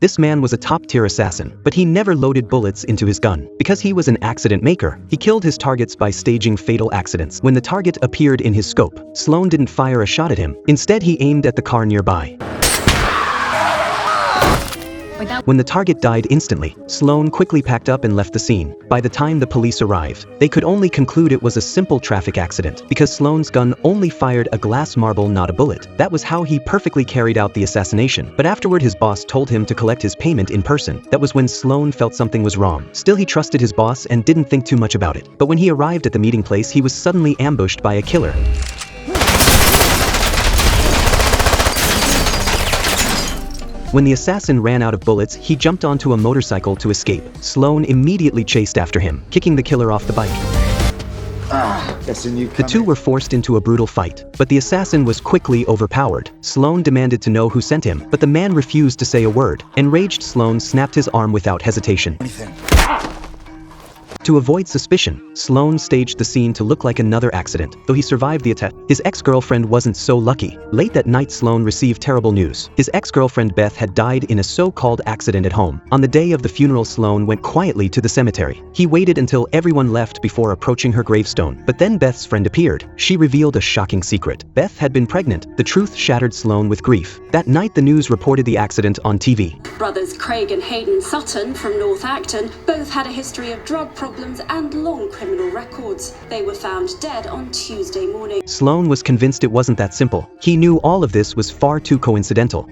This man was a top-tier assassin, but he never loaded bullets into his gun. Because he was an accident maker, he killed his targets by staging fatal accidents. When the target appeared in his scope, Sloan didn't fire a shot at him. Instead, he aimed at the car nearby. When the target died instantly, Sloan quickly packed up and left the scene. By the time the police arrived, they could only conclude it was a simple traffic accident, because Sloan's gun only fired a glass marble, not a bullet. That was how he perfectly carried out the assassination. But afterward, his boss told him to collect his payment in person. That was when Sloan felt something was wrong. Still, he trusted his boss and didn't think too much about it. But when he arrived at the meeting place, he was suddenly ambushed by a killer. When the assassin ran out of bullets, he jumped onto a motorcycle to escape. Sloan immediately chased after him, kicking the killer off the bike. The two were forced into a brutal fight, but the assassin was quickly overpowered. Sloan demanded to know who sent him, but the man refused to say a word. Enraged, Sloan snapped his arm without hesitation. To avoid suspicion, Sloan staged the scene to look like another accident. Though he survived the attack, his ex-girlfriend wasn't so lucky. Late that night, Sloan received terrible news. His ex-girlfriend Beth had died in a so-called accident at home. On the day of the funeral, Sloan went quietly to the cemetery. He waited until everyone left before approaching her gravestone. But then Beth's friend appeared. She revealed a shocking secret. Beth had been pregnant. The truth shattered Sloan with grief. That night, the news reported the accident on TV. Brothers Craig and Hayden Sutton from North Acton both had a history of drug problems and long criminal records. They were found dead on Tuesday morning. Sloan was convinced it wasn't that simple. He knew all of this was far too coincidental.